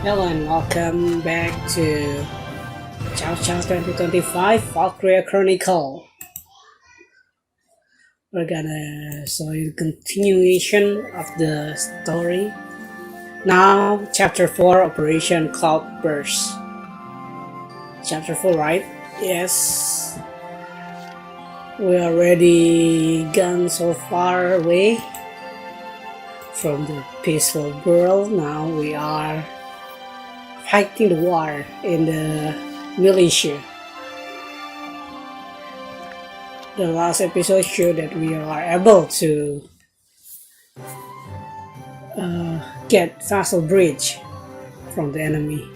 Hello and welcome back to Chow Chow 2025 Valkyria Chronicle. We're gonna show you the continuation of the story. Now, Chapter 4 Operation Cloudburst. Chapter 4, right? Yes. We already gone so far away from the peaceful world. Now we are fighting the war in the Militia. The last episode showed that we are able to get Vassal Bridge from the enemy,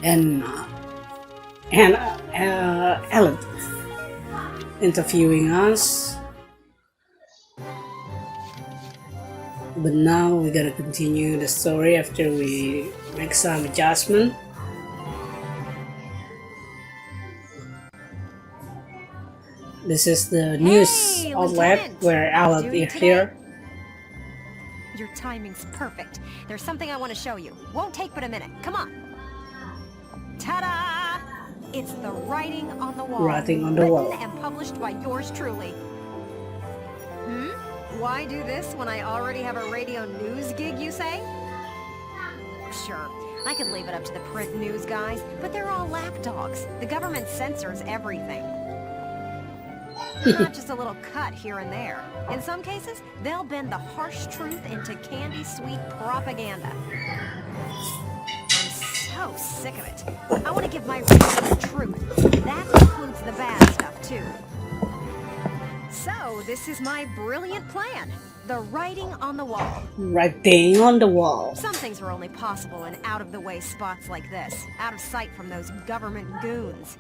and Alan interviewing us. But now we gotta continue the story after we make some adjustment. This is the news outlet Lieutenant. where Alan is here. Your timing's perfect. There's something I want to show you. Won't take but a minute. Come on. Ta-da! It's the writing on the wall. Writing on the wall. Written and published by yours truly. Why do this when I already have a radio news gig, you say? Sure, I could leave it up to the print news guys, but they're all lapdogs. The government censors everything. Not just a little cut here and there. In some cases, they'll bend the harsh truth into candy-sweet propaganda. I'm so sick of it. I want to give my readers the truth. That includes the bad stuff, too. So, this is my brilliant plan. The writing on the wall. Writing on the wall. Some things are only possible in out-of-the-way spots like this. Out of sight from those government goons.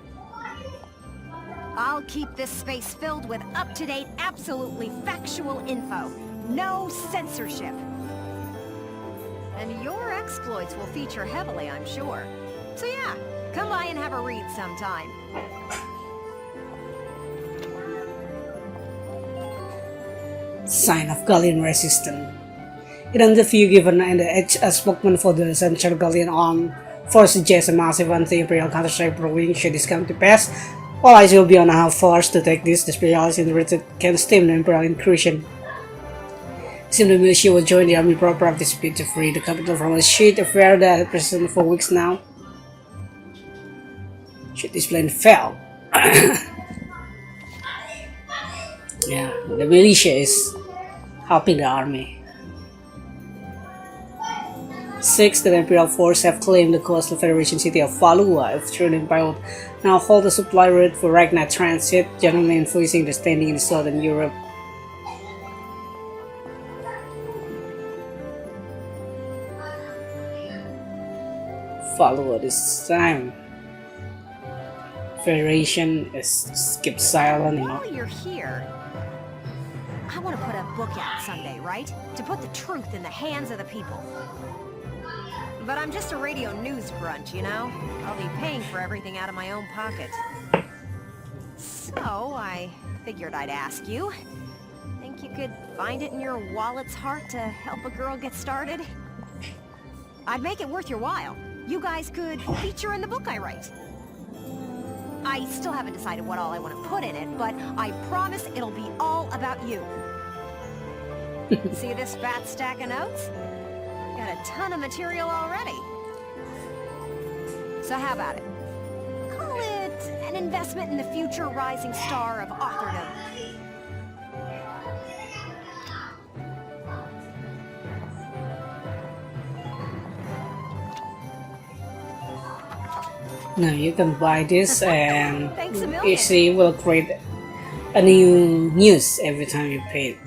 I'll keep this space filled with up-to-date, absolutely factual info. No censorship. And your exploits will feature heavily, I'm sure. So yeah, come by and have a read sometime. Sign of Gallian resistance. In an interview given in the spokesman for the Central Gallian Armed Force suggests a massive anti-imperial counter-strike brewing should this come to pass. All eyes will be on how fast to take this. The specialists in the retreat can stem the imperial incursion. Soon the militia will join the army proper of this speed to free the capital from a shit affair that has persisted for weeks now. Should this plan fail? Yeah, the militia is helping the army. 6. The Imperial force have claimed the coastal Federation city of Valua, if true the Empire would now hold the supply route for Ragnite transit, generally influencing the standing in southern Europe. Valua this time. Federation is kept silent, While you're here, I want to put a book out someday, right? To put the truth in the hands of the people. But I'm just a radio news grunt, you know? I'll be paying for everything out of my own pocket. So, I figured I'd ask you. Think you could find it in your wallet's heart to help a girl get started? I'd make it worth your while. You guys could feature in the book I write. I still haven't decided what all I want to put in it, but I promise it'll be all about you. See this fat stack of notes? Got a ton of material already. So how about it? Call it an investment in the future rising star of authordom. Now you can buy this and Thanks a million. easily will create a new news every time you pay it.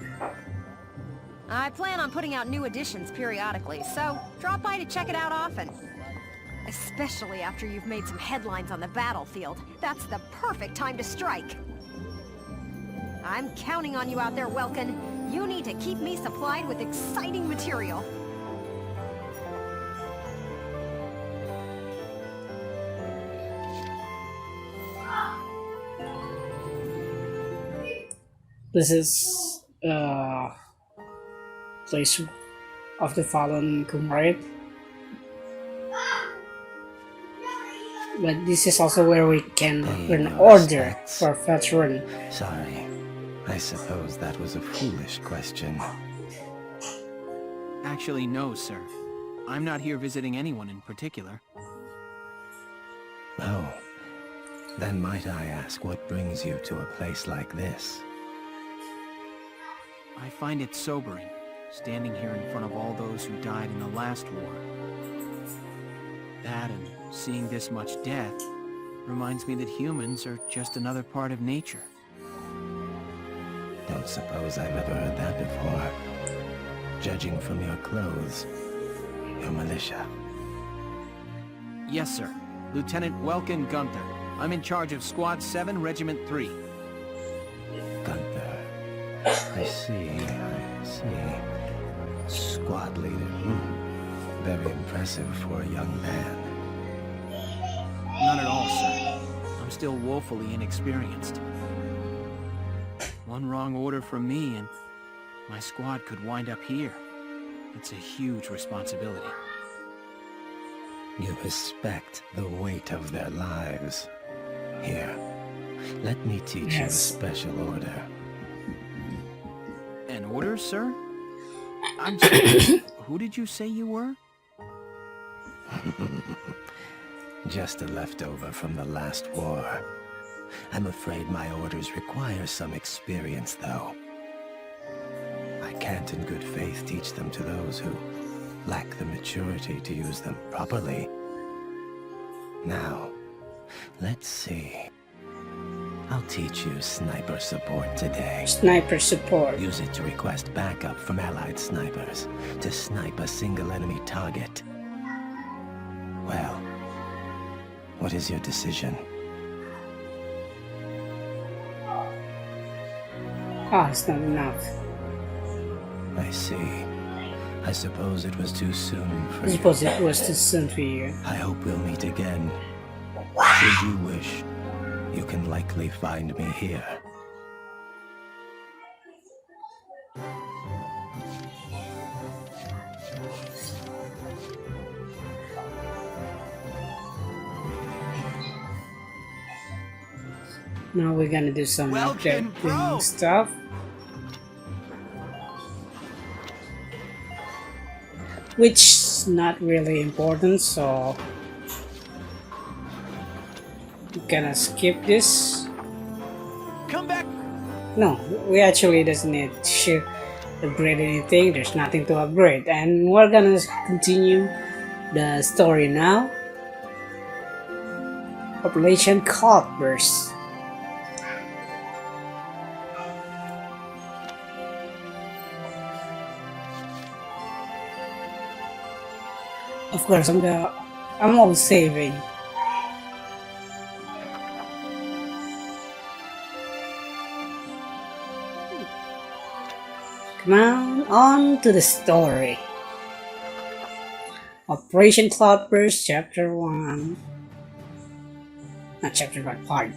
I plan on putting out new editions periodically, so drop by to check it out often. Especially after you've made some headlines on the battlefield. That's the perfect time to strike. I'm counting on you out there, Welkin. You need to keep me supplied with exciting material. This is place of the fallen comrade. But this is also where we can earn order for veteran. Sorry, I suppose that was a foolish question. Actually, no, sir. I'm not here visiting anyone in particular. Oh, then might I ask what brings you to a place like this? I find it sobering, standing here in front of all those who died in the last war. That and seeing this much death reminds me that humans are just another part of nature. Don't suppose I've ever heard that before. Judging from your clothes, you're militia. Yes, sir. Lieutenant Welkin Gunther. I'm in charge of Squad 7, Regiment 3. Gunther. I see. Squad leader. Very impressive for a young man. Not at all, sir. I'm still woefully inexperienced. One wrong order from me and my squad could wind up here. It's a huge responsibility. You respect the weight of their lives. Here, let me teach you a special order. An order, sir? I'm sorry. Who did you say you were? Just a leftover from the last war. I'm afraid my orders require some experience, though. I can't in good faith teach them to those who lack the maturity to use them properly. Now, let's see. I'll teach you sniper support today. Sniper support. Use it to request backup from allied snipers to snipe a single enemy target. Well, what is your decision? It's not enough. I see. I suppose it was too soon for I you. suppose it was too soon for you. I hope we'll meet again. Should you wish, you can likely find me here. Now we're gonna do some updating stuff. Which is not really important, so we're gonna skip this. Come back! No, we actually doesn't need to upgrade anything. There's nothing to upgrade, and we're gonna continue the story now. Operation Cloudburst. Of course, I'm always saving. Come on to the story. Operation Cloudburst, Chapter 1. Not Chapter 1, part.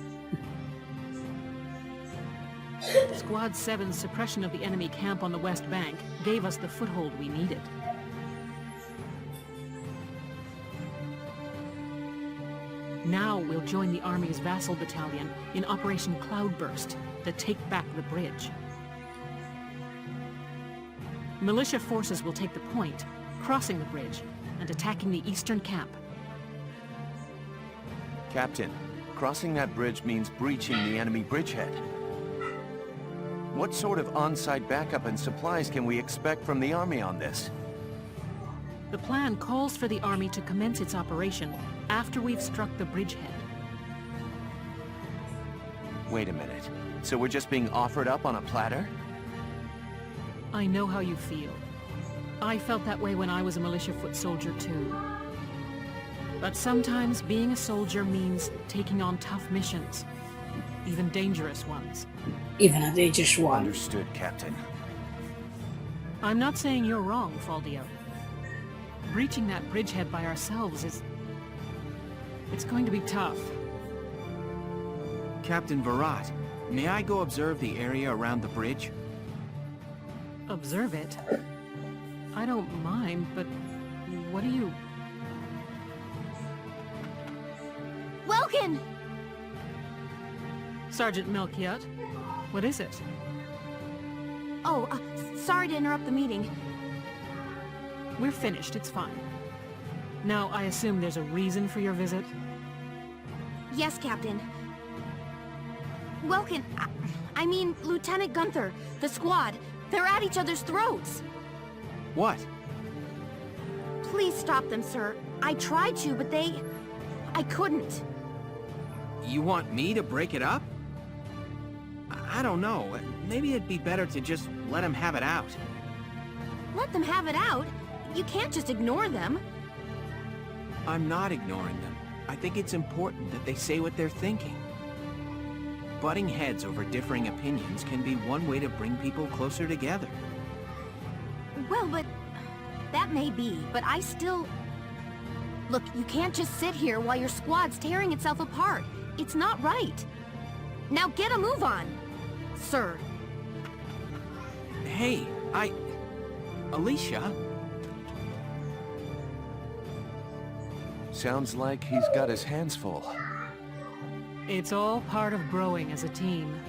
Squad 7's suppression of the enemy camp on the West Bank gave us the foothold we needed. Now we'll join the Army's vassal battalion in Operation Cloudburst to take back the bridge. Militia forces will take the point, crossing the bridge and attacking the eastern camp. Captain, crossing that bridge means breaching the enemy bridgehead. What sort of on-site backup and supplies can we expect from the Army on this? The plan calls for the Army to commence its operation after we've struck the bridgehead. Wait a minute. So we're just being offered up on a platter? I know how you feel. I felt that way when I was a militia foot soldier too. But sometimes being a soldier means taking on tough missions, even dangerous ones. Even a dangerous one. Understood, Captain. I'm not saying you're wrong, Faldio. Breaching that bridgehead by ourselves it's going to be tough. Captain Virat, may I go observe the area around the bridge? Observe it? I don't don't mind, but what do you... Welkin! Sergeant Melchiot, what is it? Oh, sorry to interrupt the meeting. We're finished, it's fine. Now, I assume there's a reason for your visit? Yes, Captain. Welkin, I mean, Lieutenant Gunther, the squad, they're at each other's throats. What? Please stop them, sir. I tried to, but I couldn't. You want me to break it up? I don't know. Maybe it'd be better to just let them have it out. Let them have it out? You can't just ignore them. I'm not ignoring them. I think it's important that they say what they're thinking. Butting heads over differing opinions can be one way to bring people closer together. Well, but... that may be, but I still... Look, you can't just sit here while your squad's tearing itself apart. It's not right. Now get a move on, sir. Hey, Alicia? Sounds like he's got his hands full. It's all part of growing as a team.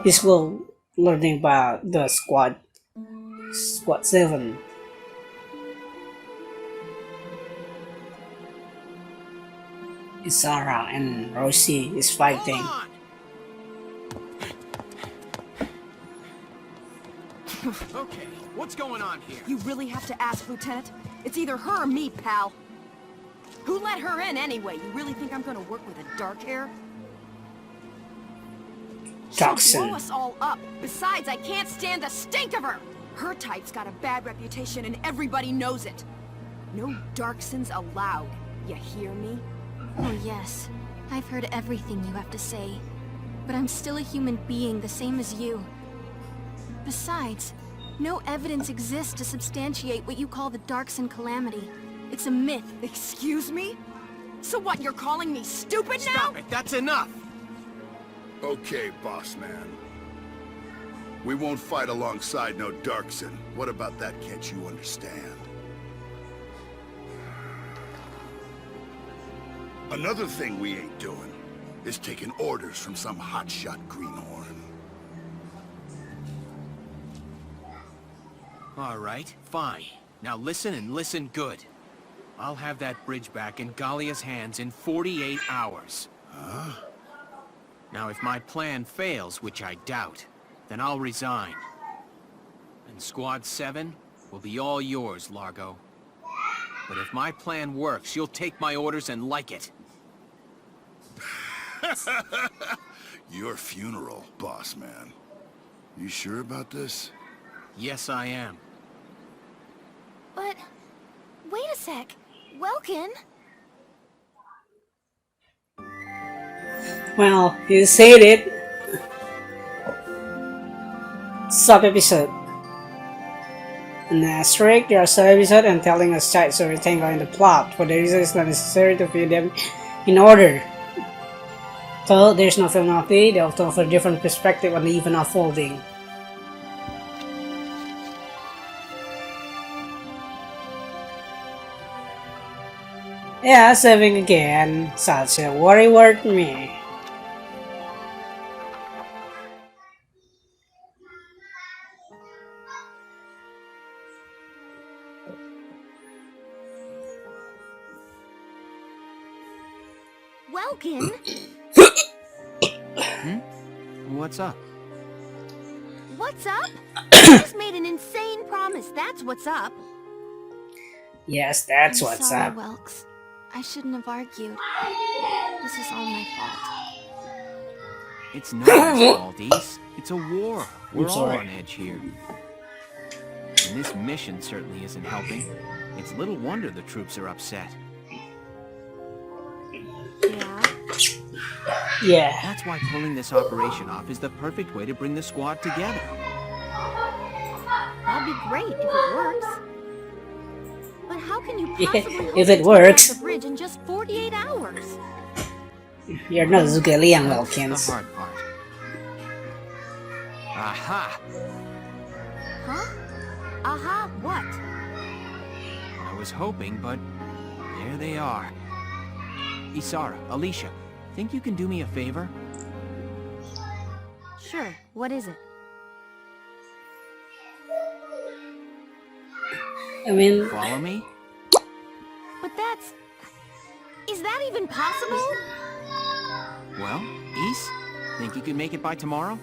This will learning about the Squad 7. Isara and Rosie is fighting. Hold on! Okay, what's going on here? You really have to ask, Lieutenant. It's either her or me, pal. Who let her in anyway? You really think I'm gonna work with a dark hair? She'll Toxin. blow us all up. Besides, I can't stand the stink of her! Her type's got a bad reputation and everybody knows it. No Darksons allowed. You hear me? Oh yes, I've heard everything you have to say. But I'm still a human being the same as you. Besides, no evidence exists to substantiate what you call the Darkson calamity. It's a myth. Excuse me? So what, you're calling me stupid now? Stop it, that's enough! Okay, boss man. We won't fight alongside no Darkson. What about that can't you understand? Another thing we ain't doing is taking orders from some hotshot greenhorn. All right, fine. Now listen and listen good. I'll have that bridge back in Gallia's hands in 48 hours. Huh? Now if my plan fails, which I doubt, then I'll resign. And Squad 7 will be all yours, Largo. But if my plan works, you'll take my orders and like it. Your funeral, boss man. You sure about this? Yes, I am. But... wait a sec. Welkin? Well, you said it. Sub-episode. An asterisk, there are sub-episodes and telling a side story tangle in the plot, for the reason it's not necessary to view them in order. So there's no finality, they often offer a different perspective on the event unfolding. Yeah, saving again, such a worry word me. Welkin? What's up? What's up? You just made an insane promise, that's what's up. Yes, that's I'm what's sorry, up. Welks. I shouldn't have argued. This is all my fault. It's not your fault, East. It's a war. We're all sorry. on edge here. And this mission certainly isn't helping. It's little wonder the troops are upset. Yeah? Yeah. That's why pulling this operation off is the perfect way to bring the squad together. That'd be great if it works. But how can you Yeah, possibly hope if to it take works. out the bridge in just 48 hours? You're not the Gallian That's the Vulcans. hard part. Aha! Huh? Aha, what? I was hoping, but there they are. Isara, Alicia, think you can do me a favor? Sure, what is it? I mean, Follow me? But that's... Is that even possible? Well, Is, think you can make it by tomorrow?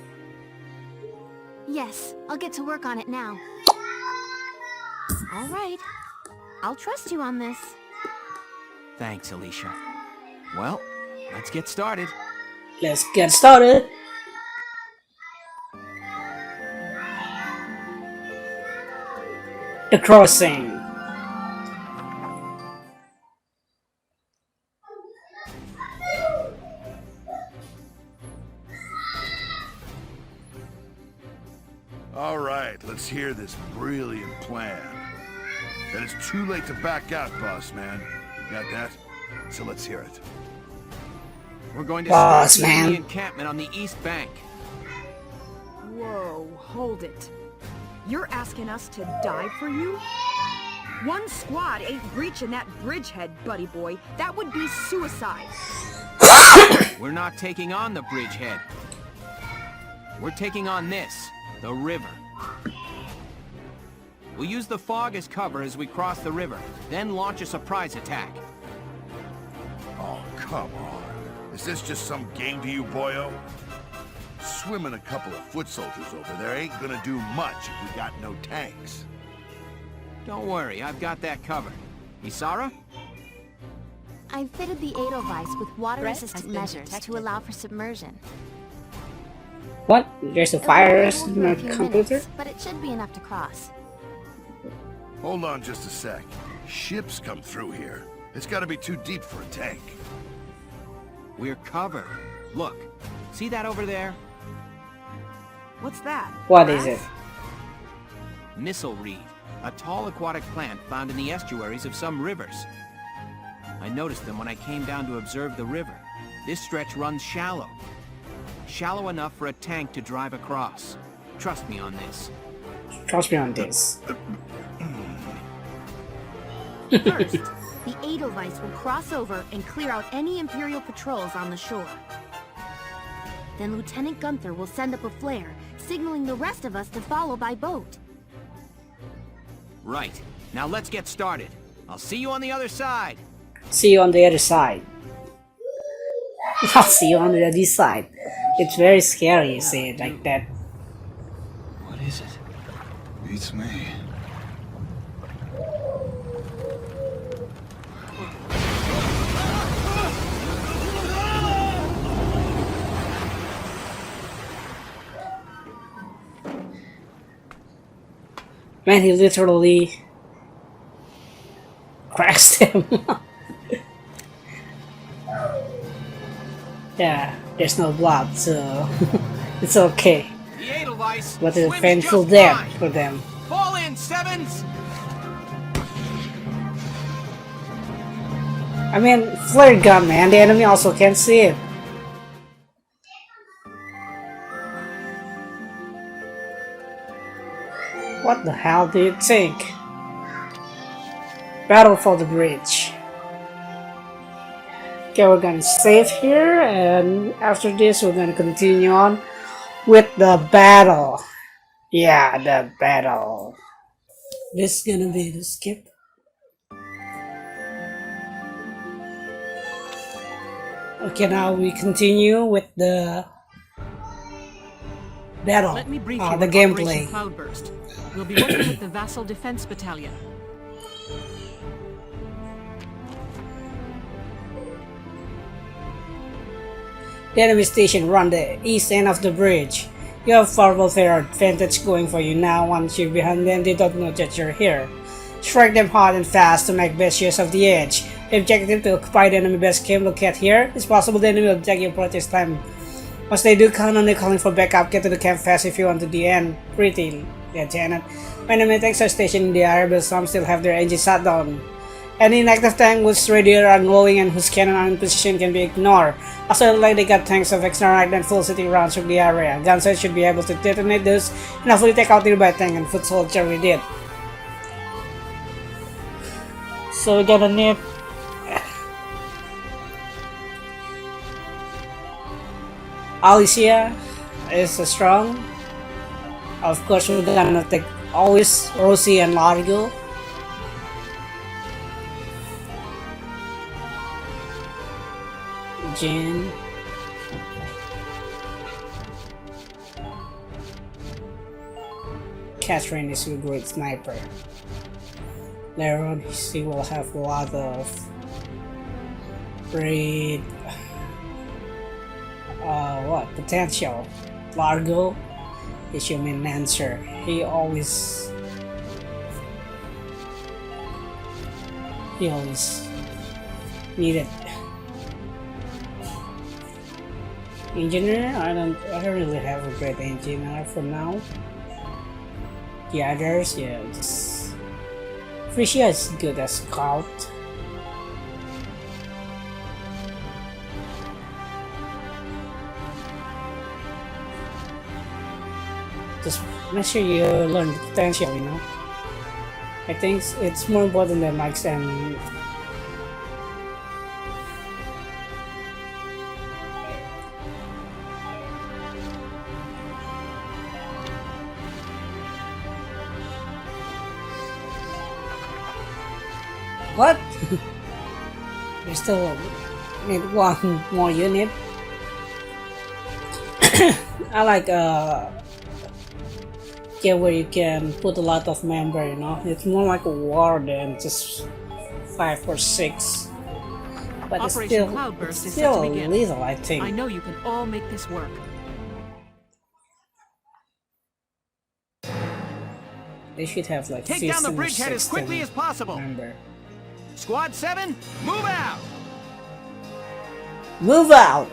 Yes, I'll get to work on it now. All right. I'll trust you on this. Thanks, Alicia. Well, let's get started. let's get started. The crossing. All right, let's hear this brilliant plan. Then it's too late to back out, boss man. Got that? So let's hear it. We're going to Boss start the man. encampment on the east bank. Whoa, hold it. You're asking us to die for you? One squad ain't breaching that bridgehead, buddy boy. That would be suicide. We're not taking on the bridgehead. We're taking on this, the river. We'll use the fog as cover as we cross the river, then launch a surprise attack. Oh, come on. Is this just some game to you, boyo? Swimming a couple of foot soldiers over there ain't gonna do much if we got no tanks. Don't worry, I've got that covered. Isara? I've fitted the Edelweiss with water-resistant measures to allow for submersion. What? There's a It will fire only hold in for a the few computer? minutes, but it should be enough to cross. Hold on just a sec. Ships come through here. It's gotta be too deep for a tank. We're covered. Look, see that over there? What's that? What is it? Missile reed, a tall aquatic plant found in the estuaries of some rivers. I noticed them when I came down to observe the river. This stretch runs shallow. Shallow enough for a tank to drive across. Trust me on this. Trust me on this. First, the Edelweiss will cross over and clear out any Imperial patrols on the shore. Then Lieutenant Gunther will send up a flare, signaling the rest of us to follow by boat. Right. Now let's get started. I'll see you on the other side. See you on the other side. I'll see you on the other side. It's very scary, you say it like that. What is it? Beats me. Man, he literally cracks him. Yeah, there's no blood, so it's okay. The Edelweiss But it's a swims painful just death fine. for them. Fall in, Sevens! I mean, flare gun, man. The enemy also can't see it. What the hell do you think? Battle for the bridge. Okay, we're gonna save here, and after this, we're gonna continue on with the battle. Yeah, the battle. This is gonna be the skip. Okay, now we continue with the battle. Let me brief you the on gameplay. Operation Cloudburst. We'll be working with the Vassal Defense Battalion. The enemy station run the east end of the bridge. You have far warfare advantage going for you now. Once you're behind them, they don't know that you're here. Strike them hard and fast to make best use of the edge. The objective to occupy the enemy base camp located here. It's possible the enemy will attack your approach this time. Once they do, count on the calling for backup. Get to the camp fast if you want to the end. Pretty, Lieutenant. Enemy tanks are stationed in the area, but some still have their engines shut down. Any inactive tank whose radio are glowing and whose cannon are in position can be ignored. Also, like they got tanks of extra rank and full city rounds from the area. Gunsets should be able to detonate those and hopefully take out nearby tank and foot soldier we did. So we're gonna need Alicia is strong. Of course, we're gonna take always Rosie and Largo. Jane. Catherine is a great sniper. Later on, she will have a lot of great potential. Largo is your main answer. He always needed. Engineer, I don't really have a great engineer for now. The others, yeah, Frisia is good as scout. Just make sure you learn the potential, you know. I think it's more important than Max and what? We still need one more unit. I like where you can put a lot of member, you know. It's more like a war than just 5 or 6. But Operation Cloudburst it's is set still to a begin. little, I think. I know you can all make this work. They should have like Take down the 15 or bridgehead as 16 quickly as possible. member. Squad 7, move out! Move out!